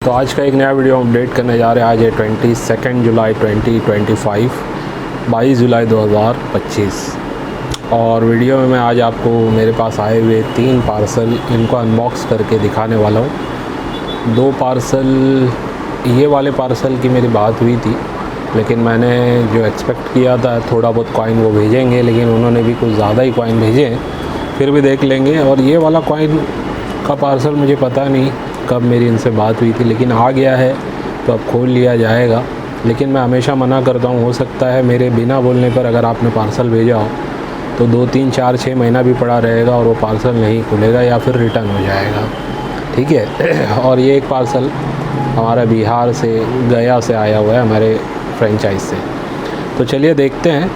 तो आज का एक नया वीडियो अपडेट करने जा रहे हैं। आज है 22 जुलाई 2025, 22 जुलाई 2025। और वीडियो में मैं आज आपको मेरे पास आए हुए 3 पार्सल इनको अनबॉक्स करके दिखाने वाला हूँ। 2 पार्सल, ये वाले पार्सल की मेरी बात हुई थी, लेकिन मैंने जो एक्सपेक्ट किया था थोड़ा बहुत कॉइन वो भेजेंगे, लेकिन उन्होंने भी कुछ ज़्यादा ही कॉइन भेजे हैं। फिर भी देख लेंगे। और ये वाला कॉइन का पार्सल मुझे पता नहीं कब मेरी इनसे बात हुई थी, लेकिन आ गया है तो अब खोल लिया जाएगा। लेकिन मैं हमेशा मना करता हूँ, हो सकता है मेरे बिना बोलने पर अगर आपने पार्सल भेजा हो तो 2, 3, 4, 6 महीना भी पड़ा रहेगा और वो पार्सल नहीं खुलेगा या फिर रिटर्न हो जाएगा। ठीक है। और ये एक पार्सल हमारा बिहार से, गया से आया हुआ है, हमारे फ्रेंचाइज से। तो चलिए देखते हैं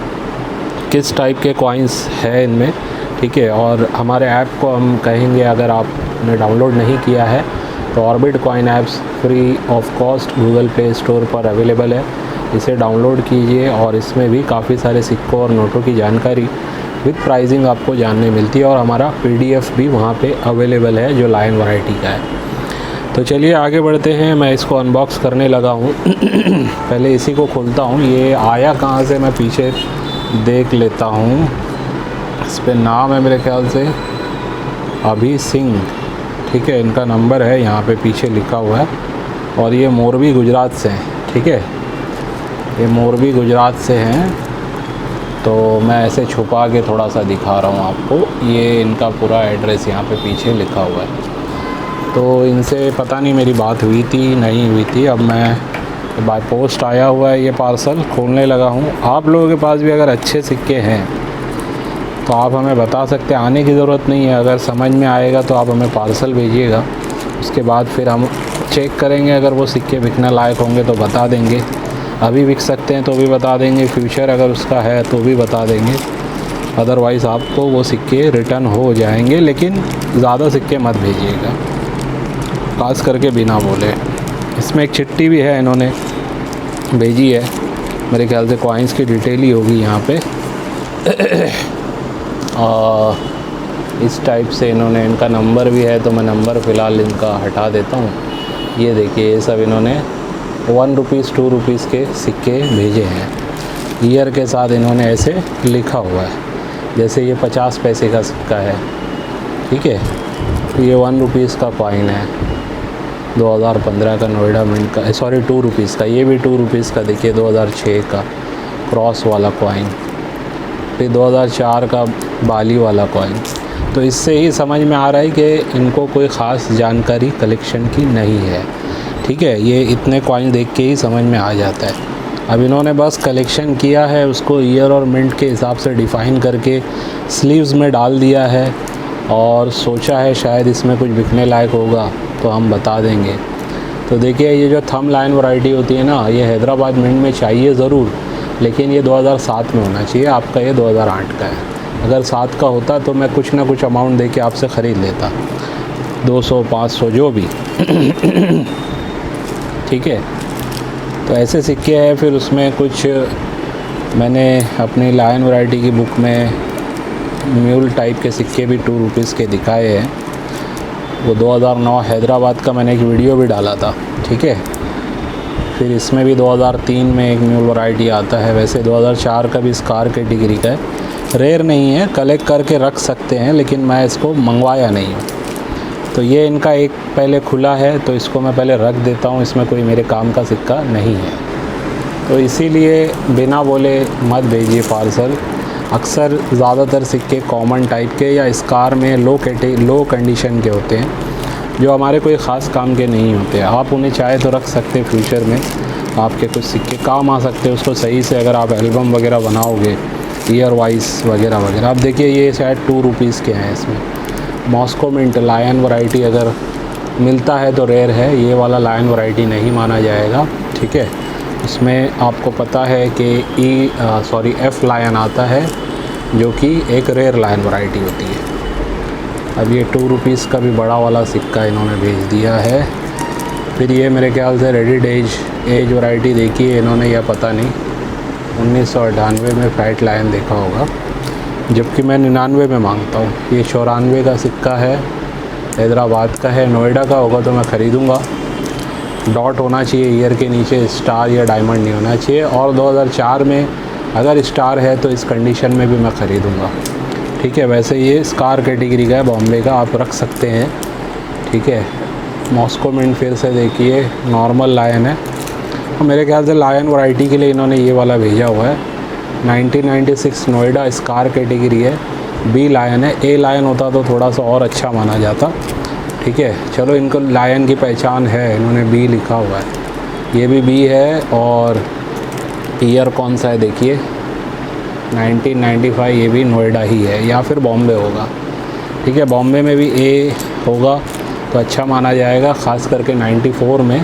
किस टाइप के कॉइन्स है इनमें। ठीक है। और हमारे ऐप को हम कहेंगे, अगर आपने डाउनलोड नहीं किया है तो orbit coin apps free of cost Google play store पर अवेलेबल है। इसे डाउनलोड कीजिए और इसमें भी काफ़ी सारे सिक्कों और नोटों की जानकारी विद प्राइसिंग आपको जानने मिलती है। और हमारा PDF भी वहाँ पे अवेलेबल है जो लायन वैरायटी का है। तो चलिए आगे बढ़ते हैं। मैं इसको अनबॉक्स करने लगा हूँ। पहले इसी को खोलता हूँ। ये आया कहाँ से मैं पीछे देख लेता हूँ। इस पर नाम है मेरे ख्याल से अभी सिंह। ठीक है। इनका नंबर है यहाँ पे पीछे लिखा हुआ है। और ये मोरबी गुजरात से हैं। ठीक है। ये मोरबी गुजरात से हैं। तो मैं ऐसे छुपा के थोड़ा सा दिखा रहा हूँ आपको। ये इनका पूरा एड्रेस यहाँ पे पीछे लिखा हुआ है। तो इनसे पता नहीं मेरी बात हुई थी नहीं हुई थी। अब मैं बाय पोस्ट आया हुआ है, ये पार्सल खोलने लगा हूँ। आप लोगों के पास भी अगर अच्छे सिक्के हैं तो आप हमें बता सकते हैं। आने की ज़रूरत नहीं है, अगर समझ में आएगा तो आप हमें पार्सल भेजिएगा। उसके बाद फिर हम चेक करेंगे, अगर वो सिक्के बिकने लायक होंगे तो बता देंगे। अभी बिक सकते हैं तो भी बता देंगे, फ्यूचर अगर उसका है तो भी बता देंगे। अदरवाइज़ आपको वो सिक्के रिटर्न हो जाएंगे, लेकिन ज़्यादा सिक्के मत भेजिएगा, खास करके बिना बोले। इसमें एक चिट्ठी भी है, इन्होंने भेजी है। मेरे ख्याल से कॉइन्स की डिटेल ही होगी यहाँ पे। और इस टाइप से इन्होंने, इनका नंबर भी है, तो मैं नंबर फ़िलहाल इनका हटा देता हूँ। ये देखिए, ये सब इन्होंने 1 रुपीज़ 2 रुपीज़ के सिक्के भेजे हैं। ईयर के साथ इन्होंने ऐसे लिखा हुआ है, जैसे ये 50 पैसे का सिक्का है। ठीक है। तो ये 1 रुपीज़ का कॉइन है, 2015 का नोएडा मिंट का, सॉरी 2 रुपीज़ का। ये भी 2 रुपीज़ का, देखिए 2006 का क्रॉस वाला कॉइन। फिर 2004 का बाली वाला कॉइन। तो इससे ही समझ में आ रहा है कि इनको कोई ख़ास जानकारी कलेक्शन की नहीं है। ठीक है। ये इतने कॉइन देख के ही समझ में आ जाता है। अब इन्होंने बस कलेक्शन किया है, उसको ईयर और मिंट के हिसाब से डिफ़ाइन करके स्लीव्स में डाल दिया है और सोचा है शायद इसमें कुछ बिकने लायक होगा तो हम बता देंगे। तो देखिए, ये जो थंब लाइन वैरायटी होती है ना, ये हैदराबाद मिंट में चाहिए ज़रूर, लेकिन ये 2007 में होना चाहिए। आपका ये 2008 का है। अगर 7 का होता तो मैं कुछ ना कुछ अमाउंट दे के आपसे ख़रीद लेता, 200, 500 जो भी। ठीक है। तो ऐसे सिक्के हैं। फिर उसमें कुछ मैंने अपनी लायन वैरायटी की बुक में म्यूल टाइप के सिक्के भी 2 रुपीज़ के दिखाए हैं। वो 2009 हैदराबाद का मैंने एक वीडियो भी डाला था। ठीक है। फिर इसमें भी 2003 में एक म्यूल वैरायटी आता है। वैसे 2004 का भी स्कार कैटेगरी का है, रेयर नहीं है, कलेक्ट करके रख सकते हैं, लेकिन मैं इसको मंगवाया नहीं हूँ। तो ये इनका एक पहले खुला है, तो इसको मैं पहले रख देता हूँ। इसमें कोई मेरे काम का सिक्का नहीं है, तो इसीलिए बिना बोले मत भेजिए पार्सल। अक्सर ज़्यादातर सिक्के कॉमन टाइप के या स्कार में लो कंडीशन के होते हैं, जो हमारे कोई ख़ास काम के नहीं होते। आप उन्हें चाहे तो रख सकते हैं, फ्यूचर में आपके कुछ सिक्के काम आ सकते हैं उसको सही से, अगर आप एल्बम वगैरह बनाओगे, ईयर वाइज वगैरह वगैरह। अब देखिए, ये शायद 2 रुपीज़ के हैं। इसमें मॉस्को मिंट लायन वैरायटी अगर मिलता है तो रेयर है, ये वाला लायन वैरायटी नहीं माना जाएगा। ठीक है। इसमें आपको पता है कि F लायन आता है, जो कि एक रेयर लायन वैरायटी होती है। अब ये 2 रुपीज़ का भी बड़ा वाला सिक्का इन्होंने भेज दिया है। फिर ये मेरे ख्याल से रेडिड एज वैरायटी देखी है इन्होंने, या पता नहीं, 1998 में फैट लायन देखा होगा, जबकि मैं 99 में मांगता हूँ। ये 94 का सिक्का है, हैदराबाद का है। नोएडा का होगा तो मैं ख़रीदूँगा। डॉट होना चाहिए ईयर के नीचे, स्टार या डायमंड नहीं होना चाहिए। और 2004 में अगर स्टार है तो इस कंडीशन में भी मैं ख़रीदूँगा। ठीक है, वैसे ये स्कार कैटेगरी का है, बॉम्बे का, आप रख सकते हैं। ठीक है, मॉस्को मिंट फिर से देखिए नॉर्मल लायन है, और मेरे ख्याल से लायन वैरायटी के लिए इन्होंने ये वाला भेजा हुआ है। 1996 नोएडा स्कार कैटेगरी है, बी लायन है। ए लायन होता तो थोड़ा सा और अच्छा माना जाता। ठीक है, चलो इनको लायन की पहचान है, इन्होंने बी लिखा हुआ है, ये भी बी है। और ईयर कौन सा है देखिए 1995, ये भी नोएडा ही है या फिर बॉम्बे होगा। ठीक है, बॉम्बे में भी ए होगा तो अच्छा माना जाएगा, ख़ास करके 94 में।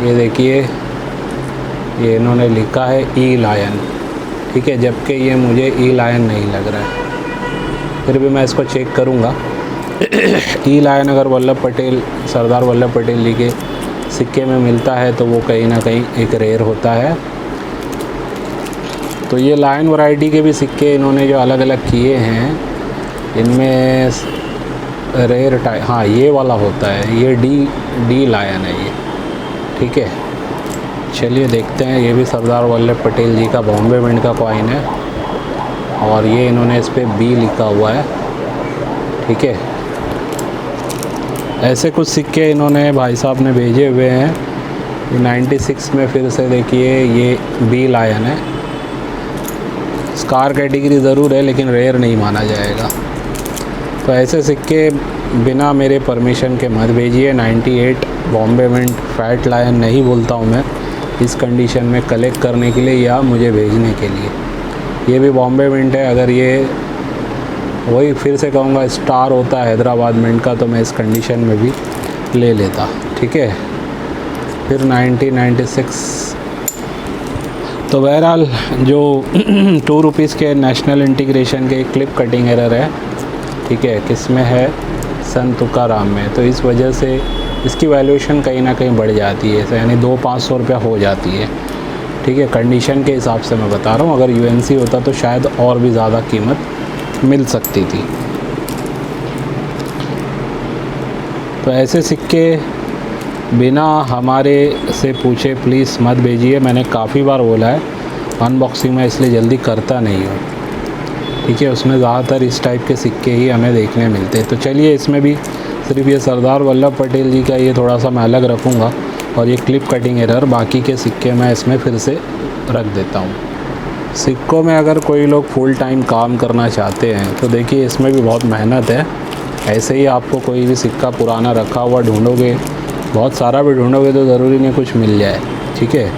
ये देखिए ये इन्होंने लिखा है ई लायन। ठीक है, जबकि ये मुझे ई लायन नहीं लग रहा है, फिर भी मैं इसको चेक करूँगा। ई लायन अगर वल्लभ पटेल, सरदार वल्लभ पटेल जी के सिक्के में मिलता है तो वो कहीं ना कहीं एक रेयर होता है। तो ये लायन वैरायटी के भी सिक्के इन्होंने जो अलग अलग किए हैं, इनमें रेयर टाइप, हाँ ये वाला होता है, ये डी लायन है ये। ठीक है, चलिए देखते हैं। ये भी सरदार वल्लभ पटेल जी का बॉम्बे मिंट का कॉइन है, और ये इन्होंने इस पर बी लिखा हुआ है। ठीक है, ऐसे कुछ सिक्के इन्होंने भाई साहब ने भेजे हुए हैं। 96 में फिर से देखिए ये बी लायन है, स्कार कैटेगरी ज़रूर है लेकिन रेयर नहीं माना जाएगा। तो ऐसे सिक्के बिना मेरे परमिशन के मत भेजिए। 98 बॉम्बे मिंट फैट लायन नहीं बोलता हूँ मैं इस कंडीशन में कलेक्ट करने के लिए या मुझे भेजने के लिए। ये भी बॉम्बे मिंट है, अगर ये वही फिर से कहूँगा स्टार होता है हैदराबाद मिंट का तो मैं इस कंडीशन में भी ले लेता। ठीक है, फिर 1996। तो बहरहाल जो 2 रुपीज़ के नेशनल इंटीग्रेशन के क्लिप कटिंग एरर है। ठीक है, किस में है, संत तुकाराम में, तो इस वजह से इसकी वैल्यूएशन कहीं ना कहीं बढ़ जाती है, यानी 200-500 रुपया हो जाती है। ठीक है, कंडीशन के हिसाब से मैं बता रहा हूँ, अगर यूएनसी होता तो शायद और भी ज़्यादा कीमत मिल सकती थी। तो ऐसे सिक्के बिना हमारे से पूछे प्लीज़ मत भेजिए। मैंने काफ़ी बार बोला है, अनबॉक्सिंग में इसलिए जल्दी करता नहीं हूँ। ठीक है, उसमें ज़्यादातर इस टाइप के सिक्के ही हमें देखने मिलते हैं। तो चलिए इसमें भी सिर्फ ये सरदार वल्लभ पटेल जी का ये थोड़ा सा मैं अलग रखूँगा, और ये क्लिप कटिंग एरर, बाकी के सिक्के मैं इसमें फिर से रख देता हूँ। सिक्कों में अगर कोई लोग फुल टाइम काम करना चाहते हैं तो देखिए इसमें भी बहुत मेहनत है। ऐसे ही आपको कोई भी सिक्का पुराना रखा हुआ ढूंढोगे, बहुत सारा भी ढूंढोगे तो ज़रूरी नहीं कुछ मिल जाए। ठीक है,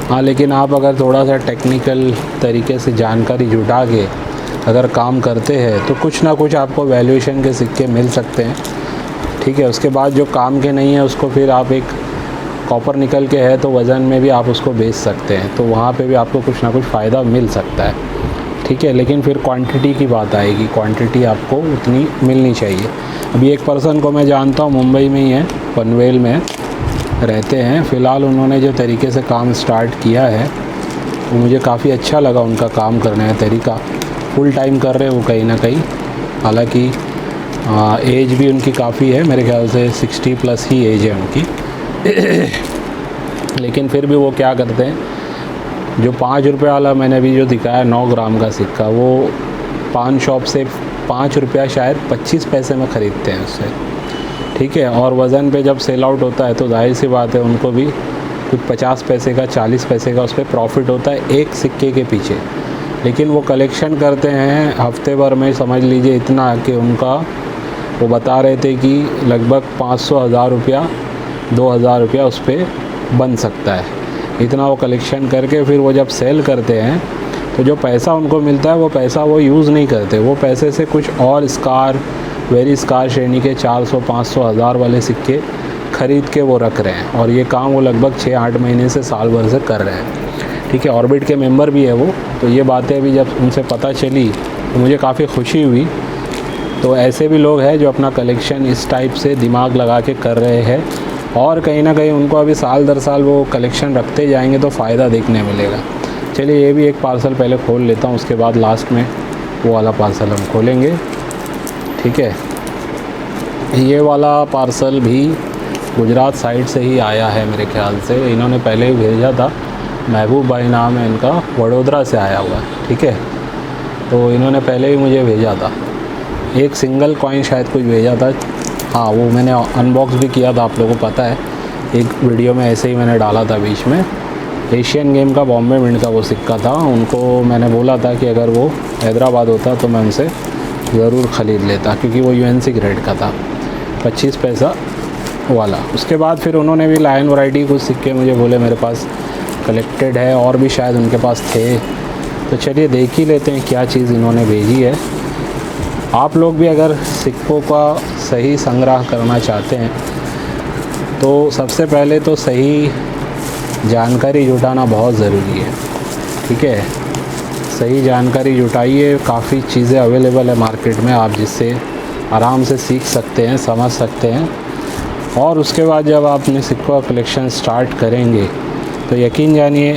हाँ, लेकिन आप अगर थोड़ा सा टेक्निकल तरीके से जानकारी जुटा के अगर काम करते हैं तो कुछ ना कुछ आपको वैल्यूएशन के सिक्के मिल सकते हैं। ठीक है, उसके बाद जो काम के नहीं है उसको फिर आप एक कॉपर निकल के है तो वज़न में भी आप उसको बेच सकते हैं, तो वहाँ पे भी आपको कुछ ना कुछ फ़ायदा मिल सकता है। ठीक है, लेकिन फिर क्वांटिटी की बात आएगी, क्वांटिटी आपको उतनी मिलनी चाहिए। अभी एक पर्सन को मैं जानता हूँ, मुंबई में ही है, पनवेल में रहते हैं। फ़िलहाल उन्होंने जो तरीके से काम स्टार्ट किया है वो मुझे काफ़ी अच्छा लगा, उनका काम करने का तरीका। फुल टाइम कर रहे हैं वो कहीं ना कहीं, हालांकि एज भी उनकी काफ़ी है, मेरे ख्याल से 60 प्लस ही एज है उनकी। लेकिन फिर भी वो क्या करते हैं, जो 5 रुपये वाला मैंने अभी जो दिखाया 9 ग्राम का सिक्का, वो पान शॉप से 5 रुपया शायद 25 पैसे में ख़रीदते हैं उससे। ठीक है, और वज़न पे जब सेल आउट होता है तो जाहिर सी बात है उनको भी कुछ 50 पैसे का 40 पैसे का उस पर प्रॉफिट होता है एक सिक्के के पीछे। लेकिन वो कलेक्शन करते हैं हफ्ते भर में, समझ लीजिए इतना कि उनका, वो बता रहे थे कि लगभग 500-1000 रुपया 2000 रुपया उस पर बन सकता है। इतना वो कलेक्शन करके फिर वो जब सेल करते हैं तो जो पैसा उनको मिलता है वो पैसा वो यूज़ नहीं करते, वो पैसे से कुछ और स्कार, वेरी स्कार श्रेणी के 400, 500, 1000 वाले सिक्के ख़रीद के वो रख रहे हैं। और ये काम वो लगभग 6-8 महीने से साल भर से कर रहे हैं। ठीक है, ऑर्बिट के मेंबर भी है वो। तो ये बातें भी जब उनसे पता चली तो मुझे काफ़ी खुशी हुई। तो ऐसे भी लोग हैं जो अपना कलेक्शन इस टाइप से दिमाग लगा के कर रहे हैं, और कहीं ना कहीं उनको अभी साल दर साल वो कलेक्शन रखते जाएंगे तो फ़ायदा देखने मिलेगा। चलिए ये भी एक पार्सल पहले खोल लेता हूँ, उसके बाद लास्ट में वो वाला पार्सल हम खोलेंगे। ठीक है, ये वाला पार्सल भी गुजरात साइड से ही आया है मेरे ख्याल से। इन्होंने पहले ही भेजा था, महबूब भाई नाम है इनका, वडोदरा से आया हुआ है, ठीक है। तो इन्होंने पहले ही मुझे भेजा था, एक सिंगल कॉइन शायद कुछ भेजा था। हाँ, वो मैंने अनबॉक्स भी किया था, आप लोगों को पता है, एक वीडियो में ऐसे ही मैंने डाला था बीच में। एशियन गेम का बॉम्बे मिंट का वो सिक्का था। उनको मैंने बोला था कि अगर वो हैदराबाद होता तो मैं उनसे ज़रूर ख़रीद लेता, क्योंकि वो यूएनसी ग्रेड का था, 25 पैसा वाला। उसके बाद फिर उन्होंने भी लायन वैरायटी कुछ सिक्के मुझे बोले मेरे पास कलेक्टेड है, और भी शायद उनके पास थे। तो चलिए देख ही लेते हैं क्या चीज़ इन्होंने भेजी है। आप लोग भी अगर सिक्कों का सही संग्रह करना चाहते हैं तो सबसे पहले तो सही जानकारी जुटाना बहुत ज़रूरी है, ठीक है। सही जानकारी जुटाइए, काफ़ी चीज़ें अवेलेबल है मार्केट में, आप जिससे आराम से सीख सकते हैं, समझ सकते हैं। और उसके बाद जब आप अपने सिक्कों का कलेक्शन स्टार्ट करेंगे तो यकीन जानिए,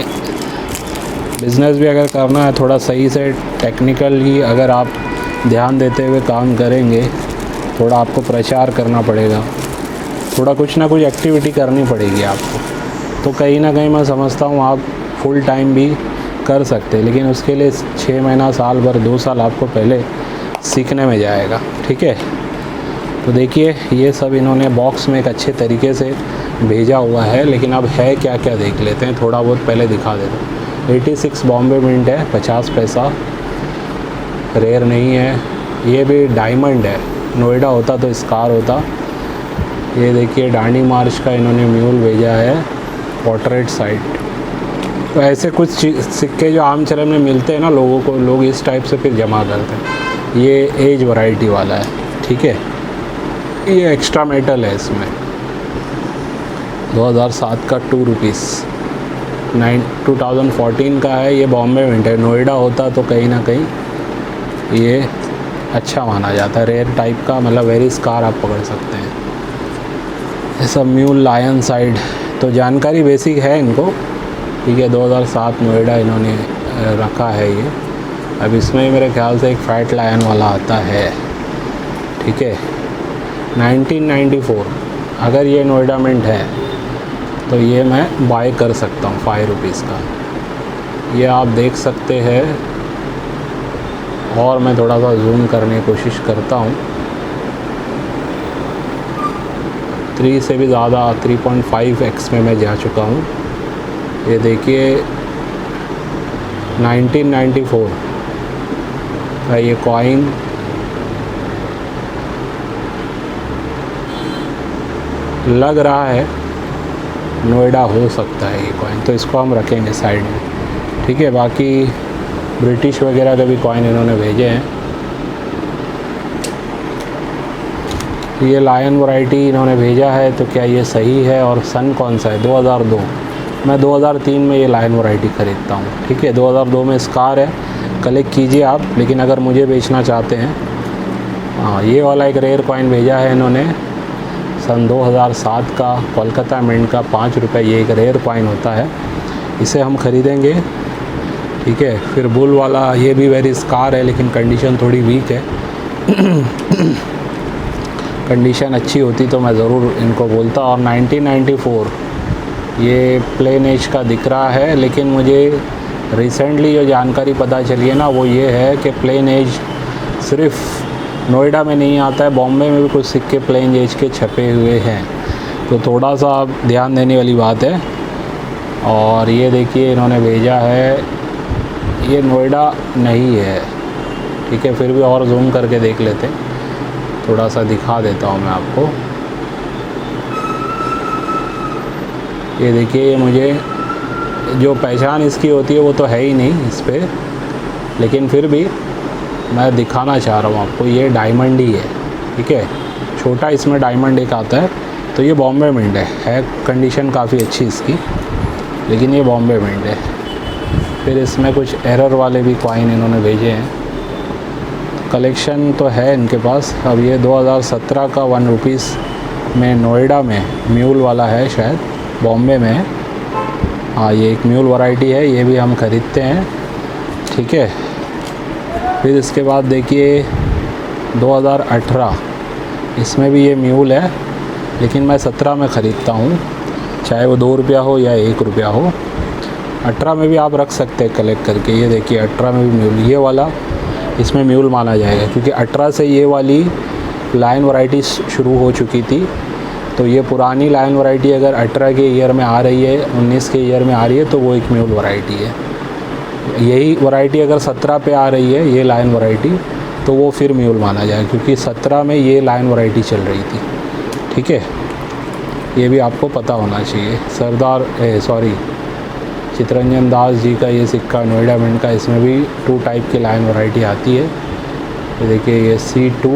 बिज़नेस भी अगर करना है थोड़ा सही से टेक्निकली अगर आप ध्यान देते हुए काम करेंगे, थोड़ा आपको प्रचार करना पड़ेगा, थोड़ा कुछ ना कुछ एक्टिविटी करनी पड़ेगी आपको, तो कहीं ना कहीं मैं समझता हूँ आप फुल टाइम भी कर सकते हैं। लेकिन उसके लिए 6 महीना, साल भर, 2 साल आपको पहले सीखने में जाएगा, ठीक है। तो देखिए ये सब इन्होंने बॉक्स में एक अच्छे तरीके से भेजा हुआ है, लेकिन अब है क्या क्या देख लेते हैं, थोड़ा बहुत पहले दिखा देता हूँ। 86 बॉम्बे मिंट है, 50 पैसा, रेयर नहीं है। ये भी डायमंड है, नोएडा होता तो स्कार होता। ये देखिए डांडी मार्च का इन्होंने म्यूल भेजा है, पोर्ट्रेट साइड। तो ऐसे कुछ सिक्के जो आम चलन में मिलते हैं ना लोगों को, लोग इस टाइप से फिर जमा करते हैं। ये एज वैरायटी वाला है, ठीक है। ये एक्स्ट्रा मेटल है, इसमें 2007 का 2 रुपीज़, 2014 का है। ये बॉम्बे मिंट है, नोएडा होता तो कहीं ना कहीं ये अच्छा माना जाता है, रेयर टाइप का, मतलब वेरी स्कार आप पकड़ सकते हैं। ये सब म्यूल लायन साइड, तो जानकारी बेसिक है इनको, ठीक है। 2007 नोएडा इन्होंने रखा है ये। अब इसमें मेरे ख्याल से एक फैट लायन वाला आता है, ठीक है। 1994 अगर ये नोएडा मिंट है तो ये मैं बाय कर सकता हूँ 5 रुपीज़ का, ये आप देख सकते हैं। और मैं थोड़ा सा जूम करने की कोशिश करता हूँ, 3 से भी ज़्यादा, 3.5x में मैं जा चुका हूँ। ये देखिए 1994 का ये कॉइन, लग रहा है नोएडा हो सकता है ये कॉइन, तो इसको हम रखेंगे साइड में, ठीक है। बाकी ब्रिटिश वगैरह के भी कॉइन इन्होंने भेजे हैं। ये लायन वैरायटी इन्होंने भेजा है, तो क्या ये सही है? और सन कौन सा है? 2002। मैं 2003 में ये लायन वैरायटी ख़रीदता हूँ, ठीक है। 2002 में स्कार है, कलेक्ट कीजिए आप। लेकिन अगर मुझे बेचना चाहते हैं, हाँ, ये वाला एक रेयर कॉइन भेजा है इन्होंने, सन 2007 का, कोलकाता मिंट का, 5 रुपये। ये एक रेयर कॉइन होता है, इसे हम ख़रीदेंगे, ठीक है। फिर बुल वाला, ये भी वेरी स्कार है, लेकिन कंडीशन थोड़ी वीक है। कंडीशन अच्छी होती तो मैं ज़रूर इनको बोलता। और 1994 ये प्लेन एज का दिख रहा है, लेकिन मुझे रिसेंटली जो जानकारी पता चली है ना, वो ये है कि प्लेन एज सिर्फ नोएडा में नहीं आता है, बॉम्बे में भी कुछ सिक्के प्लेन एज के छपे हुए हैं, तो थोड़ा सा ध्यान देने वाली बात है। और ये देखिए इन्होंने भेजा है, ये नोएडा नहीं है, ठीक है। फिर भी और जूम करके देख लेते हैं, थोड़ा सा दिखा देता हूँ मैं आपको। ये देखिए, ये मुझे जो पहचान इसकी होती है वो तो है ही नहीं इस पर, लेकिन फिर भी मैं दिखाना चाह रहा हूँ आपको। ये डायमंड ही है, ठीक है। छोटा इसमें डायमंड एक आता है, तो ये बॉम्बे मिंट है कंडीशन काफ़ी अच्छी इसकी, लेकिन ये बॉम्बे मिंट है। फिर इसमें कुछ एरर वाले भी कॉइन इन्होंने भेजे हैं, कलेक्शन तो है इनके पास। अब ये 2017 का 1 रुपीज़ में नोएडा में म्यूल वाला है, शायद बॉम्बे में है। हाँ, ये एक म्यूल वैरायटी है, ये भी हम ख़रीदते हैं, ठीक है। फिर इसके बाद देखिए 2018, इसमें भी ये म्यूल है, लेकिन मैं 17 में ख़रीदता हूँ, चाहे वो 2 रुपया हो या 1 रुपया हो। 18 में भी आप रख सकते हैं कलेक्ट करके। ये देखिए 18 में भी म्यूल, ये वाला इसमें म्यूल माना जाएगा क्योंकि 18 से ये वाली लायन वैरायटी शुरू हो चुकी थी। तो ये पुरानी लायन वैरायटी अगर 18 के ईयर में आ रही है, 19 के ईयर में आ रही है, तो वो एक म्यूल वैरायटी है। यही वैरायटी अगर 17 पे आ रही है, ये लायन वैरायटी, तो वो फिर म्यूल माना जाएगा क्योंकि 17 में ये लायन वैरायटी चल रही थी। ठीक है, ये भी आपको पता होना चाहिए। चित्तरंजन दास जी का ये सिक्का नोएडा मिंट का, इसमें भी 2 टाइप की लायन वैरायटी आती है। ये देखिए ये C2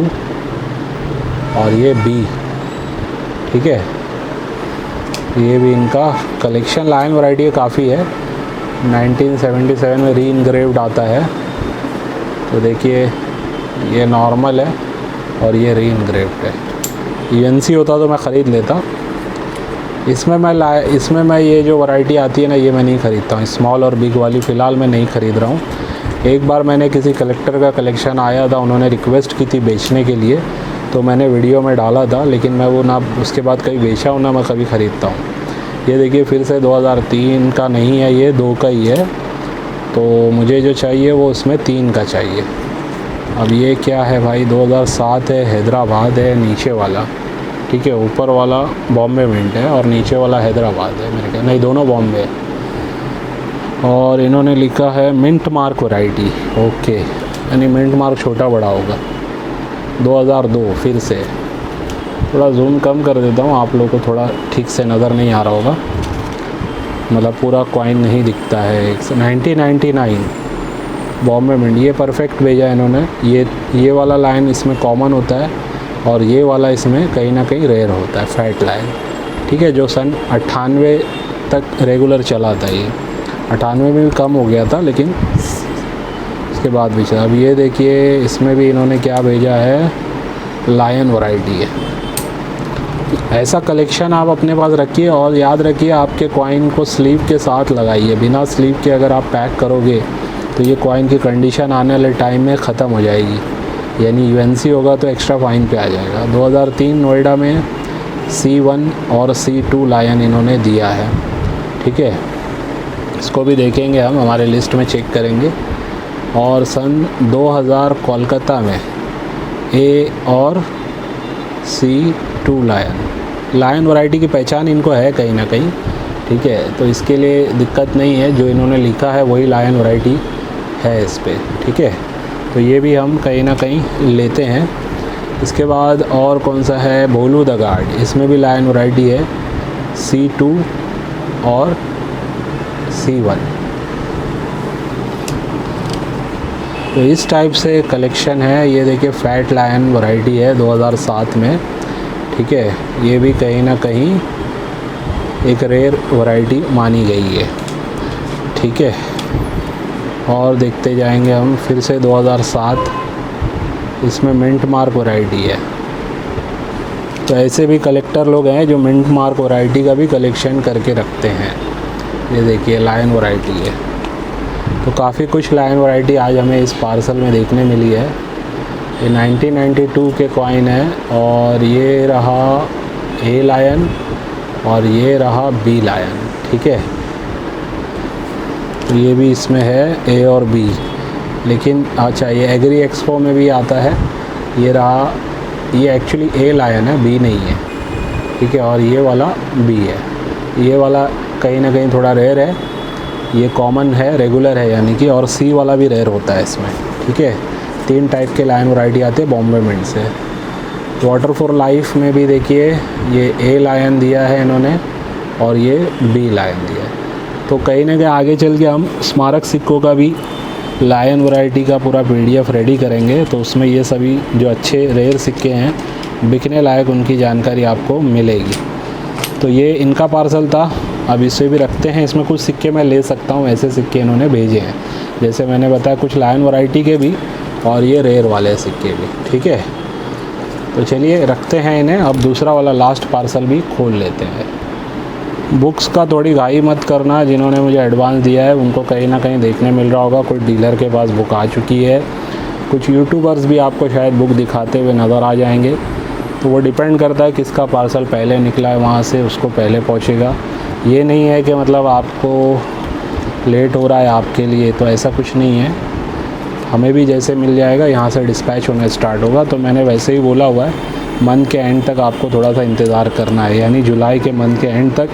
और ये B। ठीक है, ये भी इनका कलेक्शन लायन वैरायटी काफ़ी है। 1977 में री इनग्रेव्ड आता है। तो देखिए ये नॉर्मल है और ये री इनग्रेव्ड है। UNC होता तो मैं ख़रीद लेता। इसमें मैं ये जो वैरायटी आती है ना, ये मैं नहीं ख़रीदता हूँ। स्मॉल और बिग वाली फ़िलहाल मैं नहीं ख़रीद रहा हूँ। एक बार मैंने किसी कलेक्टर का कलेक्शन आया था, उन्होंने रिक्वेस्ट की थी बेचने के लिए, तो मैंने वीडियो में डाला था, लेकिन मैं वो ना उसके बाद कभी बेचा हूँ ना मैं कभी ख़रीदता हूँ। ये देखिए फिर से 2003 का नहीं है, ये 2 का ही है। तो मुझे जो चाहिए वो उसमें 3 का चाहिए। अब ये क्या है भाई, 2007 है, हैदराबाद है नीचे वाला। ठीक है, ऊपर वाला बॉम्बे मिंट है और नीचे वाला हैदराबाद है मेरे ख्याल, नहीं दोनों बॉम्बे है। और इन्होंने लिखा है मिंट मार्क वैरायटी। ओके, यानी मिंट मार्क छोटा बड़ा होगा। 2002 फिर से। थोड़ा जूम कम कर देता हूँ, आप लोगों को थोड़ा ठीक से नज़र नहीं आ रहा होगा, मतलब पूरा कॉइन नहीं दिखता है। 1999 बॉम्बे मिंट, ये परफेक्ट भेजा इन्होंने। ये वाला लाइन इसमें कॉमन होता है और ये वाला इसमें कहीं ना कहीं रेयर होता है, फैट लाइन। ठीक है, जो सन 98 तक रेगुलर चला था। ये 98 में भी कम हो गया था, लेकिन इसके बाद भी चला। अब ये देखिए इसमें भी इन्होंने क्या भेजा है, लायन वैरायटी है। ऐसा कलेक्शन आप अपने पास रखिए और याद रखिए आपके कॉइन को स्लीव के साथ लगाइए। बिना स्लीव के अगर आप पैक करोगे तो ये कॉइन की कंडीशन आने वाले टाइम में ख़त्म हो जाएगी, यानी UNC होगा तो एक्स्ट्रा फाइन पे आ जाएगा। 2003 नोएडा में C1 और C2 लायन इन्होंने दिया है। ठीक है, इसको भी देखेंगे हम, हमारे लिस्ट में चेक करेंगे। और सन 2000 कोलकाता में A और C2 लायन वैरायटी की पहचान इनको है कहीं ना कहीं। ठीक है, तो इसके लिए दिक्कत नहीं है, जो इन्होंने लिखा है वही लायन वैरायटी है इस पर। ठीक है, तो ये भी हम कहीं ना कहीं लेते हैं। इसके बाद और कौन सा है, भोलू द गार्ड, इसमें भी लायन वैरायटी है C2 और C1। तो इस टाइप से कलेक्शन है। ये देखिए फैट लायन वैरायटी है 2007 में। ठीक है, ये भी कहीं ना कहीं एक रेयर वैरायटी मानी गई है। ठीक है, और देखते जाएंगे हम। फिर से 2007, इसमें मिंट मार्क वैरायटी है। तो ऐसे भी कलेक्टर लोग हैं जो मिंट मार्क वैरायटी का भी कलेक्शन करके रखते हैं। ये देखिए लायन वैरायटी है। तो काफ़ी कुछ लायन वैरायटी आज हमें इस पार्सल में देखने मिली है। ये 1992 के कॉइन है और ये रहा A लायन और ये रहा B लायन। ठीक है, तो ये भी इसमें है A और B, लेकिन अच्छा ये एग्री एक्सपो में भी आता है। ये रहा, ये एक्चुअली A लायन है, B नहीं है। ठीक है, और ये वाला B है। ये वाला कहीं ना कहीं थोड़ा रेयर है, ये कॉमन है, रेगुलर है यानी कि, और C वाला भी रेयर होता है इसमें। ठीक है, 3 टाइप के लायन वैरायटी आते हैं बॉम्बे मिंट से। वाटर फॉर लाइफ में भी देखिए ये A लायन दिया है इन्होंने और ये B लायन दिया है। तो कहीं ना कहीं आगे चल के हम स्मारक सिक्कों का भी लायन वैरायटी का पूरा PDF रेडी करेंगे, तो उसमें ये सभी जो अच्छे रेयर सिक्के हैं बिकने लायक, उनकी जानकारी आपको मिलेगी। तो ये इनका पार्सल था। अब इसे भी रखते हैं। इसमें कुछ सिक्के मैं ले सकता हूँ, ऐसे सिक्के इन्होंने भेजे हैं, जैसे मैंने बताया कुछ लायन वैरायटी के भी और ये रेयर वाले सिक्के भी। ठीक है, तो चलिए रखते हैं इन्हें। अब दूसरा वाला लास्ट पार्सल भी खोल लेते हैं। बुक्स का थोड़ी घाई मत करना, जिन्होंने मुझे एडवांस दिया है उनको कहीं ना कहीं देखने मिल रहा होगा, कोई डीलर के पास बुक आ चुकी है। कुछ यूट्यूबर्स भी आपको शायद बुक दिखाते हुए नज़र आ जाएंगे। तो वो डिपेंड करता है किसका पार्सल पहले निकला है, वहाँ से उसको पहले पहुँचेगा। ये नहीं है कि मतलब आपको लेट हो रहा है आपके लिए, तो ऐसा कुछ नहीं है। हमें भी जैसे मिल जाएगा यहाँ से डिस्पैच होना स्टार्ट होगा। तो मैंने वैसे ही बोला हुआ है मंथ के एंड तक आपको थोड़ा सा इंतज़ार करना है, यानी जुलाई के मंथ के एंड तक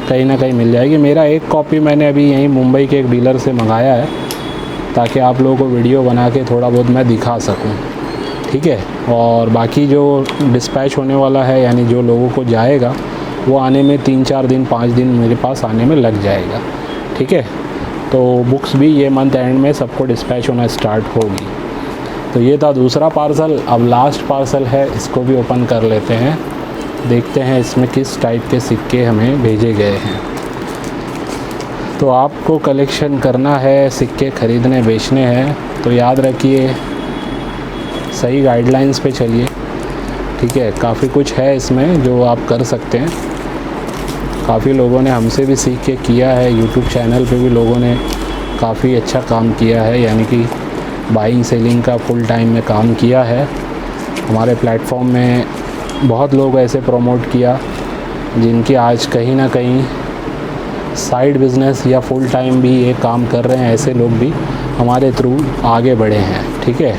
कहीं ना कहीं मिल जाएगी। मेरा एक कॉपी मैंने अभी यहीं मुंबई के एक डीलर से मंगाया है, ताकि आप लोगों को वीडियो बना के थोड़ा बहुत मैं दिखा सकूं, ठीक है। और बाकी जो डिस्पैच होने वाला है, यानी जो लोगों को जाएगा, वो आने में 3-4 दिन 5 दिन मेरे पास आने में लग जाएगा, ठीक है। तो बुक्स भी ये मंथ एंड में सबको डिस्पैच होना स्टार्ट होगी। तो ये था दूसरा पार्सल। अब लास्ट पार्सल है, इसको भी ओपन कर लेते हैं, देखते हैं इसमें किस टाइप के सिक्के हमें भेजे गए हैं। तो आपको कलेक्शन करना है, सिक्के ख़रीदने बेचने हैं, तो याद रखिए सही गाइडलाइंस पे चलिए, ठीक है। काफ़ी कुछ है इसमें जो आप कर सकते हैं। काफ़ी लोगों ने हमसे भी सीख के किया है, यूट्यूब चैनल पे भी लोगों ने काफ़ी अच्छा काम किया है, यानी कि बाइंग सेलिंग का फुल टाइम में काम किया है। हमारे प्लेटफॉर्म में बहुत लोग ऐसे प्रमोट किया जिनकी आज कहीं ना कहीं साइड बिज़नेस या फुल टाइम भी ये काम कर रहे हैं। ऐसे लोग भी हमारे थ्रू आगे बढ़े हैं, ठीक है।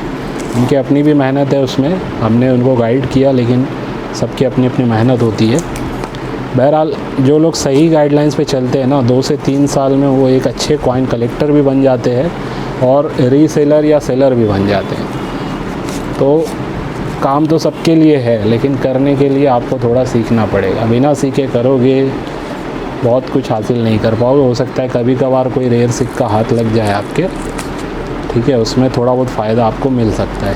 उनकी अपनी भी मेहनत है उसमें, हमने उनको गाइड किया, लेकिन सबकी अपनी अपनी मेहनत होती है। बहरहाल जो लोग सही गाइडलाइंस पे चलते हैं ना, 2 से 3 साल में वो एक अच्छे कॉइन कलेक्टर भी बन जाते हैं और रीसेलर या सेलर भी बन जाते हैं। तो काम तो सबके लिए है, लेकिन करने के लिए आपको थोड़ा सीखना पड़ेगा। बिना सीखे करोगे बहुत कुछ हासिल नहीं कर पाओगे। हो सकता है कभी कभार कोई रेयर सिक्का हाथ लग जाए आपके, ठीक है, उसमें थोड़ा बहुत फ़ायदा आपको मिल सकता है,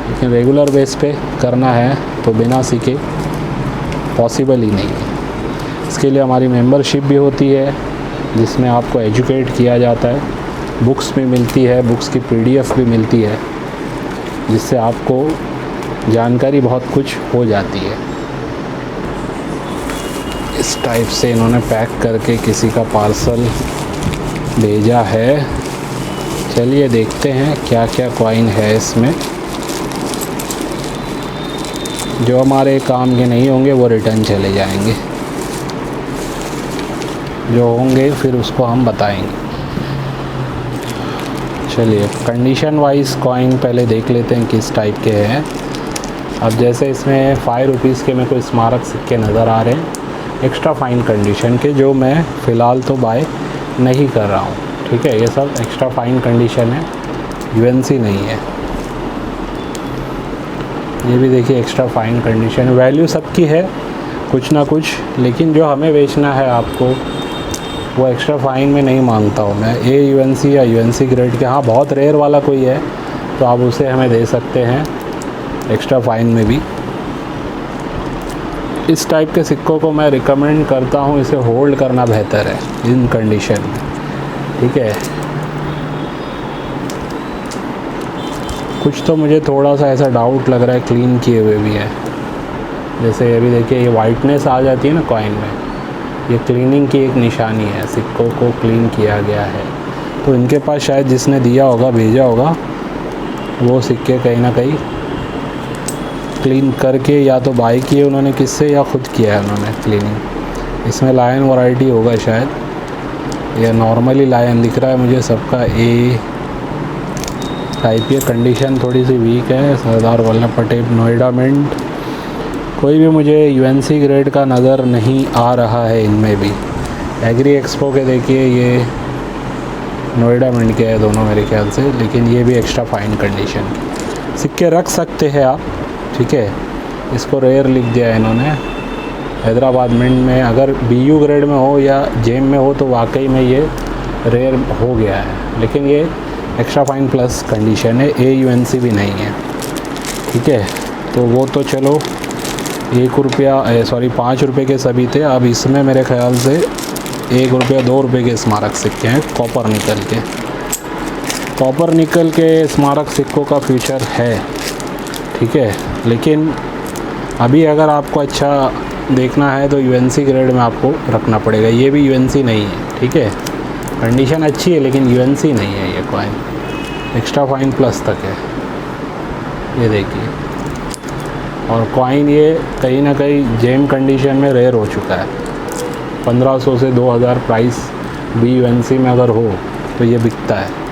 लेकिन रेगुलर बेस पे करना है तो बिना सीखे पॉसिबल ही नहीं है। इसके लिए हमारी मेंबरशिप भी होती है, जिसमें आपको एजुकेट किया जाता है, बुक्स भी मिलती है, बुक्स की PDF भी मिलती है, जिससे आपको जानकारी बहुत कुछ हो जाती है। इस टाइप से इन्होंने पैक करके किसी का पार्सल भेजा है। चलिए देखते हैं क्या क्या कॉइन है इसमें। जो हमारे काम के नहीं होंगे वो रिटर्न चले जाएंगे, जो होंगे फिर उसको हम बताएंगे। चलिए कंडीशन वाइज कॉइन पहले देख लेते हैं किस टाइप के हैं। अब जैसे इसमें 5 रुपीज़ के मेरे को स्मारक सिक्के नज़र आ रहे हैं, एक्स्ट्रा फाइन कंडीशन के, जो मैं फ़िलहाल तो बाय नहीं कर रहा हूँ, ठीक है। ये सब एक्स्ट्रा फाइन कंडीशन है, UNC नहीं है। ये भी देखिए एक्स्ट्रा फाइन कंडीशन। वैल्यू सबकी है कुछ ना कुछ, लेकिन जो हमें बेचना है आपको वो एक्स्ट्रा फाइन में नहीं मांगता हूँ मैं। UNC या UNC ग्रेड के, हाँ बहुत रेयर वाला कोई है तो आप उसे हमें दे सकते हैं एक्स्ट्रा फाइन में भी। इस टाइप के सिक्कों को मैं रिकमेंड करता हूँ, इसे होल्ड करना बेहतर है इन कंडीशन में, ठीक है। कुछ तो मुझे थोड़ा सा ऐसा डाउट लग रहा है क्लीन किए हुए भी है, जैसे अभी देखिए ये वाइटनेस आ जाती है ना कॉइन में, ये क्लीनिंग की एक निशानी है, सिक्कों को क्लीन किया गया है। तो इनके पास शायद जिसने दिया होगा, भेजा होगा, वो सिक्के कहीं ना कहीं क्लीन करके या तो बाई किए उन्होंने किससे, या ख़ुद किया है उन्होंने क्लीनिंग। इसमें लायन वैरायटी होगा शायद, या नॉर्मली लायन दिख रहा है मुझे सबका A टाइप। ये कंडीशन थोड़ी सी वीक है। सरदार वल्लभ पटेल नोएडा मिंट, कोई भी मुझे UNC ग्रेड का नज़र नहीं आ रहा है इनमें भी। एग्री एक्सपो के देखिए ये नोएडा मिंट के हैं दोनों मेरे ख्याल से, लेकिन ये भी एक्स्ट्रा फाइन कंडीशन। सिक्के रख सकते हैं आप, ठीक है। इसको रेयर लिख दिया है इन्होंने। हैदराबाद मिंट में अगर BU ग्रेड में हो या जेम में हो तो वाकई में ये रेयर हो गया है, लेकिन ये एक्स्ट्रा फाइन प्लस कंडीशन है, UNC भी नहीं है, ठीक है। तो वो तो चलो 1 रुपया 5 रुपये के सभी थे। अब इसमें मेरे ख्याल से 1 रुपया 2 रुपये के स्मारक सिक्के हैं, कॉपर निकल के। कॉपर निकल के स्मारक सिक्कों का फ्यूचर है, ठीक है। लेकिन अभी अगर आपको अच्छा देखना है तो UNC ग्रेड में आपको रखना पड़ेगा। ये भी UNC नहीं है, ठीक है। कंडीशन अच्छी है लेकिन UNC नहीं है ये कॉइन, एक्स्ट्रा फाइन प्लस तक है। ये देखिए और कॉइन ये कहीं ना कहीं जेम कंडीशन में रेयर हो चुका है। 1500 से 2000 प्राइस BUNC में अगर हो तो ये बिकता है।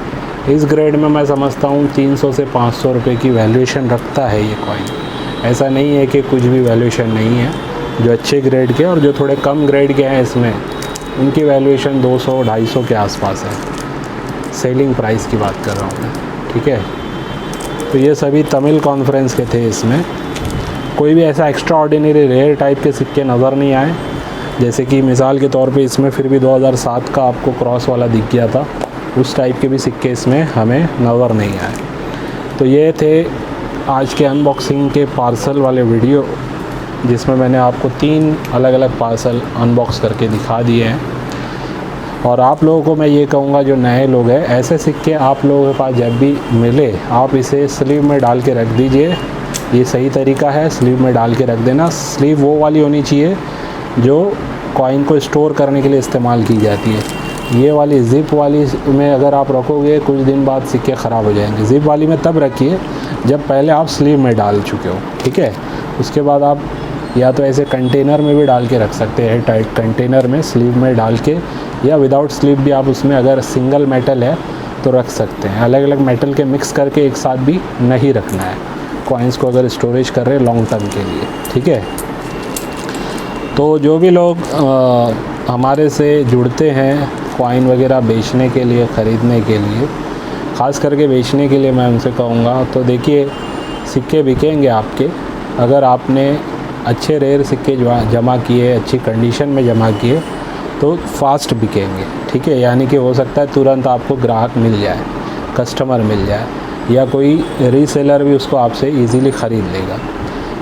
इस ग्रेड में मैं समझता हूँ 300 से 500 रुपये की वैल्यूएशन रखता है ये कॉइन। ऐसा नहीं है कि कुछ भी वैल्यूएशन नहीं है। जो अच्छे ग्रेड के और जो थोड़े कम ग्रेड के हैं इसमें, उनकी वैल्यूएशन 200-250 के आसपास है। सेलिंग प्राइस की बात कर रहा हूँ मैं, ठीक है। तो ये सभी तमिल कॉन्फ्रेंस के थे। इसमें कोई भी ऐसा एक्स्ट्रा ऑर्डिनरी रेयर टाइप के सिक्के नज़र नहीं आए। जैसे कि मिसाल के तौर पे इसमें फिर भी 2007 का आपको क्रॉस वाला दिख गया था, उस टाइप के भी सिक्के इसमें हमें नज़र नहीं आए। तो ये थे आज के अनबॉक्सिंग के पार्सल वाले वीडियो, जिसमें मैंने आपको 3 अलग अलग पार्सल अनबॉक्स करके दिखा दिए हैं। और आप लोगों को मैं ये कहूँगा, जो नए लोग हैं, ऐसे सिक्के आप लोगों के पास जब भी मिले आप इसे स्लीव में डाल के रख दीजिए। ये सही तरीका है, स्लीव में डाल के रख देना। स्लीव वो वाली होनी चाहिए जो कॉइन को स्टोर करने के लिए इस्तेमाल की जाती है। ये वाली ज़िप वाली में अगर आप रखोगे कुछ दिन बाद सिक्के ख़राब हो जाएंगे। ज़िप वाली में तब रखिए जब पहले आप स्लीव में डाल चुके हो, ठीक है। उसके बाद आप या तो ऐसे कंटेनर में भी डाल के रख सकते हैं, टाइट कंटेनर में स्लीव में डाल के, या विदाउट स्लीव भी आप उसमें अगर सिंगल मेटल है तो रख सकते हैं। अलग अलग मेटल के मिक्स करके एक साथ भी नहीं रखना है कॉइन्स को, अगर स्टोरेज कर रहे हैं लॉन्ग टर्म के लिए, ठीक है। तो जो भी लोग हमारे से जुड़ते हैं कॉइन वगैरह बेचने के लिए, ख़रीदने के लिए, ख़ास करके बेचने के लिए मैं उनसे कहूँगा, तो देखिए सिक्के बिकेंगे आपके अगर आपने अच्छे रेयर सिक्के जमा किए, अच्छी कंडीशन में जमा किए तो फास्ट बिकेंगे, ठीक है। यानी कि हो सकता है तुरंत आपको ग्राहक मिल जाए, कस्टमर मिल जाए, या कोई रीसेलर भी उसको आपसे इजीली ख़रीद लेगा।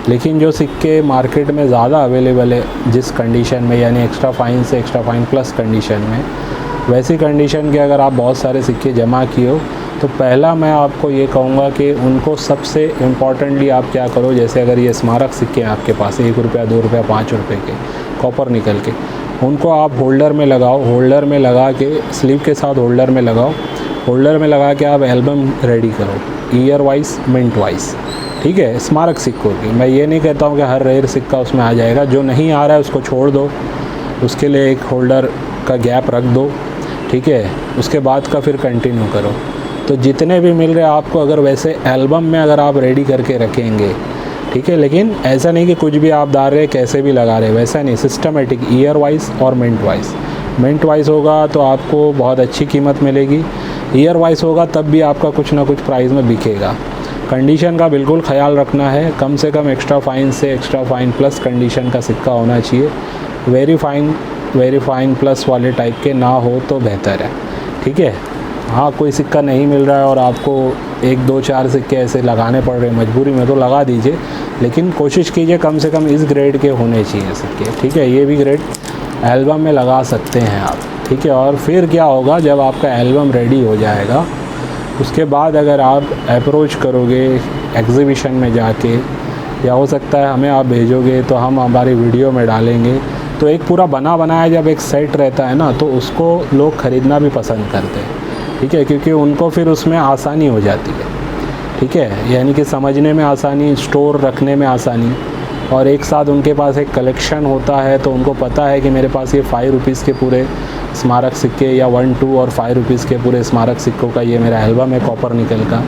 लेकिन जो सिक्के मार्केट में ज़्यादा अवेलेबल है जिस कंडीशन में, यानी एक्स्ट्रा फाइन से एक्स्ट्रा फाइन प्लस कंडीशन में, वैसी कंडीशन के अगर आप बहुत सारे सिक्के जमा किए हो तो पहला मैं आपको ये कहूँगा कि उनको सबसे इम्पॉर्टेंटली आप क्या करो, जैसे अगर ये स्मारक सिक्के हैं आपके पास 1 रुपया, 2 रुपया, 5 रुपये के कॉपर निकल के, उनको आप होल्डर में लगाओ। होल्डर में लगा के, स्लीव के साथ होल्डर में लगाओ। होल्डर में लगा के आप एल्बम रेडी करो, ईयर वाइज, मिंट वाइज, ठीक है। स्मारक सिक्कों की मैं ये नहीं कहता हूँ कि हर रेयर सिक्का उसमें आ जाएगा। जो नहीं आ रहा है उसको छोड़ दो, उसके लिए एक होल्डर का गैप रख दो, ठीक है। उसके बाद का फिर कंटिन्यू करो। तो जितने भी मिल रहे हैं आपको, अगर वैसे एल्बम में अगर आप रेडी करके रखेंगे, ठीक है। लेकिन ऐसा नहीं कि कुछ भी आप डाल रहे कैसे भी लगा रहे, वैसा नहीं, सिस्टमेटिक, ईयर वाइज और मिंट वाइज। मिंट वाइज होगा तो आपको बहुत अच्छी कीमत मिलेगी, ईयर वाइज होगा तब भी आपका कुछ ना कुछ प्राइस में बिकेगा। कंडीशन का बिल्कुल ख्याल रखना है, कम से कम एक्स्ट्रा फाइन से एक्स्ट्रा फाइन प्लस कंडीशन का सिक्का होना चाहिए। वेरी फाइन प्लस वाले टाइप के ना हो तो बेहतर है, ठीक है। हाँ, कोई सिक्का नहीं मिल रहा है और आपको 1, 2, 4 सिक्के ऐसे लगाने पड़ रहे हैं मजबूरी में, तो लगा दीजिए। लेकिन कोशिश कीजिए कम से कम इस ग्रेड के होने चाहिए सिक्के, ठीक है। ये भी ग्रेड एल्बम में लगा सकते हैं आप, ठीक है। और फिर क्या होगा, जब आपका एल्बम रेडी हो जाएगा उसके बाद अगर आप अप्रोच करोगे एग्ज़िबिशन में जाके, या हो सकता है हमें आप भेजोगे तो हम हमारी वीडियो में डालेंगे, तो एक पूरा बना बनाया जब एक सेट रहता है ना, तो उसको लोग ख़रीदना भी पसंद करते हैं, ठीक है। क्योंकि उनको फिर उसमें आसानी हो जाती है, ठीक है। यानी कि समझने में आसानी, स्टोर रखने में आसानी, और एक साथ उनके पास एक कलेक्शन होता है तो उनको पता है कि मेरे पास ये 5 रुपीज़ के पूरे स्मारक सिक्के, या 1, 2 और 5 रुपीज़ के पूरे स्मारक सिक्कों का ये मेरा एल्बम है कॉपर निकल का।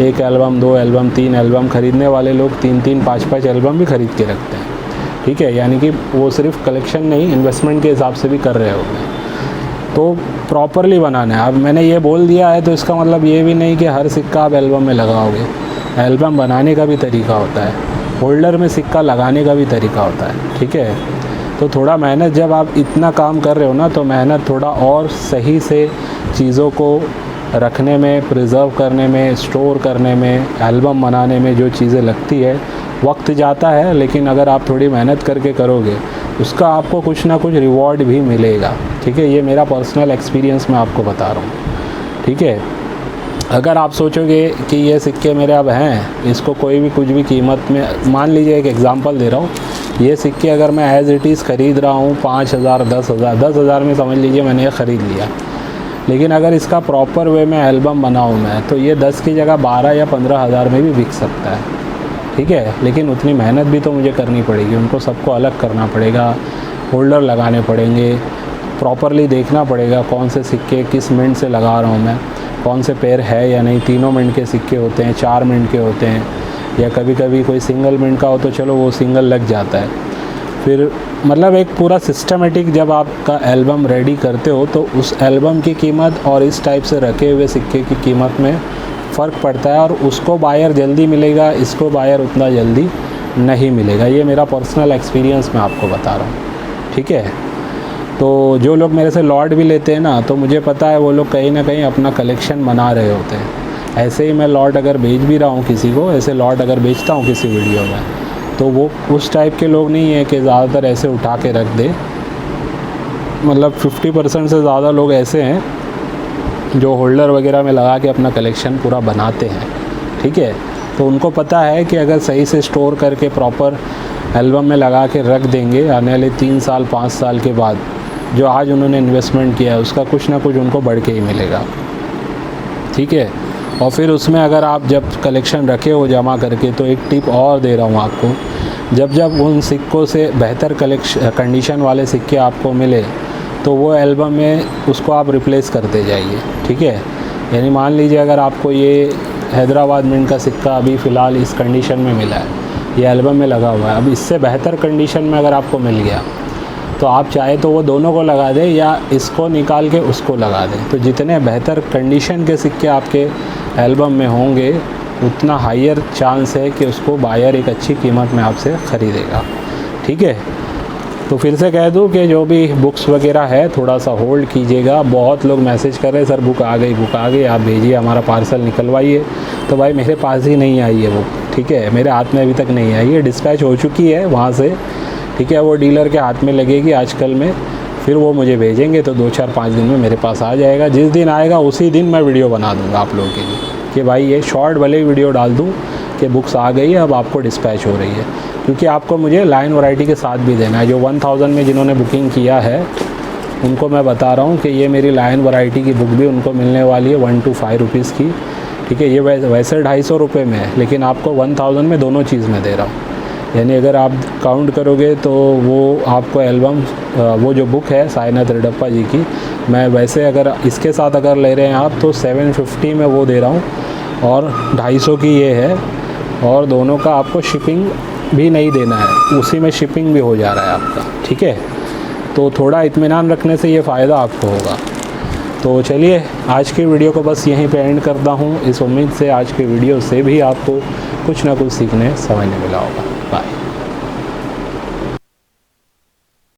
1 एल्बम, 2 एल्बम, 3 एल्बम, ख़रीदने वाले लोग 3-3, 5-5 एल्बम भी ख़रीद के रखते हैं, ठीक है। यानी कि वो सिर्फ कलेक्शन नहीं, इन्वेस्टमेंट के हिसाब से भी कर रहे होंगे। तो प्रॉपरली बनाना है। अब मैंने ये बोल दिया है तो इसका मतलब ये भी नहीं कि हर सिक्का आप एल्बम में लगाओगे। एल्बम बनाने का भी तरीका होता है, होल्डर में सिक्का लगाने का भी तरीका होता है, ठीक है। तो थोड़ा मेहनत, जब आप इतना काम कर रहे हो ना, तो मेहनत थोड़ा और सही से चीज़ों को रखने में, प्रिज़र्व करने में, स्टोर करने में, एल्बम बनाने में जो चीज़ें लगती है, वक्त जाता है। लेकिन अगर आप थोड़ी मेहनत करके करोगे उसका आपको कुछ ना कुछ रिवॉर्ड भी मिलेगा, ठीक है। ये मेरा पर्सनल एक्सपीरियंस मैं आपको बता रहा हूँ, ठीक है। अगर आप सोचोगे कि ये सिक्के मेरे अब हैं, इसको कोई भी कुछ भी कीमत में, मान लीजिए एक एग्ज़ाम्पल दे रहा हूँ, ये सिक्के अगर मैं एज़ इट इज़ ख़रीद रहा हूँ 5,000, 10,000 में समझ लीजिए मैंने ये ख़रीद लिया। लेकिन अगर इसका प्रॉपर वे में एल्बम बनाऊँ मैं, तो ये 10 की जगह 12 या 15 हज़ार में भी बिक सकता है, ठीक है। लेकिन उतनी मेहनत भी तो मुझे करनी पड़ेगी, उनको सबको अलग करना पड़ेगा, होल्डर लगाने पड़ेंगे, प्रॉपरली देखना पड़ेगा कौन से सिक्के किस मिनट से लगा रहा हूँ मैं, कौन से पेयर है या नहीं। 3 मिनट के सिक्के होते हैं, 4 मिनट के होते हैं, या कभी कभी कोई सिंगल मिनट का हो तो चलो वो सिंगल लग जाता है। फिर मतलब एक पूरा सिस्टमेटिक जब आपका एल्बम रेडी करते हो तो उस एल्बम की कीमत और इस टाइप से रखे हुए सिक्के की कीमत में फ़र्क पड़ता है, और उसको बायर जल्दी मिलेगा, इसको बायर उतना जल्दी नहीं मिलेगा। ये मेरा पर्सनल एक्सपीरियंस मैं आपको बता रहा हूँ, ठीक है। तो जो लोग मेरे से लॉट भी लेते हैं ना, तो मुझे पता है वो लोग कहीं ना कहीं अपना कलेक्शन बना रहे होते हैं। ऐसे ही मैं लॉट अगर बेच भी रहा हूँ किसी को, ऐसे लॉट अगर बेचता हूँ किसी वीडियो में, तो वो उस टाइप के लोग नहीं है कि ज़्यादातर ऐसे उठा के रख दे। मतलब 50% से ज़्यादा लोग ऐसे हैं जो होल्डर वगैरह में लगा के अपना कलेक्शन पूरा बनाते हैं, ठीक है। तो उनको पता है कि अगर सही से स्टोर करके प्रॉपर एल्बम में लगा के रख देंगे, आने वाले 3 साल 5 साल के बाद जो आज उन्होंने इन्वेस्टमेंट किया है उसका कुछ ना कुछ उनको बढ़ के ही मिलेगा, ठीक है। और फिर उसमें अगर आप जब कलेक्शन रखे हो जमा करके, तो एक टिप और दे रहा हूँ आपको, जब उन सिक्कों से बेहतर कंडीशन वाले सिक्के आपको मिले तो वो एल्बम में उसको आप रिप्लेस करते जाइए, ठीक है। यानी मान लीजिए अगर आपको ये हैदराबाद मिंट का सिक्का अभी फ़िलहाल इस कंडीशन में मिला है, ये एल्बम में लगा हुआ है, अब इससे बेहतर कंडीशन में अगर आपको मिल गया तो आप चाहे तो वो दोनों को लगा दें या इसको निकाल के उसको लगा दें। तो जितने बेहतर कंडीशन के सिक्के आपके एल्बम में होंगे उतना हायर चांस है कि उसको बायर एक अच्छी कीमत में आपसे ख़रीदेगा, ठीक है। तो फिर से कह दूं कि जो भी बुक्स वगैरह है थोड़ा सा होल्ड कीजिएगा। बहुत लोग मैसेज कर रहे हैं सर बुक आ गई, आप भेजिए, हमारा पार्सल निकलवाइए। तो भाई मेरे पास ही नहीं आई है बुक, ठीक है, मेरे हाथ में अभी तक नहीं आई है। डिस्पैच हो चुकी है वहाँ से, ठीक है, वो डीलर के हाथ में लगेगी आजकल में, फिर वो मुझे भेजेंगे तो 2-4-5 दिन में मेरे पास आ जाएगा। जिस दिन आएगा उसी दिन मैं वीडियो बना दूँगा आप लोगों के लिए कि भाई ये शॉर्ट वाले वीडियो डाल दूँ कि बुक्स आ गई है, अब आपको डिस्पैच हो रही है। क्योंकि आपको मुझे लाइन वैरायटी के साथ भी देना है। जो 1000 में जिन्होंने बुकिंग किया है उनको मैं बता रहा हूँ कि ये मेरी लाइन वैरायटी की बुक भी उनको मिलने वाली है 1 to 5 रुपीज़ की, ठीक है। ये वैसे 250 रुपये में है, लेकिन आपको 1000 में दोनों चीज़ में दे रहा हूँ। यानी अगर आप काउंट करोगे तो वो आपको एल्बम, वो जो बुक है साईनाथ रेड्डप्पा जी की, मैं वैसे अगर इसके साथ अगर ले रहे हैं आप तो 750 में वो दे रहा हूँ, और 250 की ये है, और दोनों का आपको शिपिंग भी नहीं देना है, उसी में शिपिंग भी हो जा रहा है आपका, ठीक है। तो थोड़ा इत्मीनान रखने से ये फ़ायदा आपको होगा। तो चलिए आज की वीडियो को बस यहीं पे एंड करता हूँ, इस उम्मीद से आज के वीडियो से भी आपको कुछ ना कुछ सीखने समझने मिला होगा। बाय।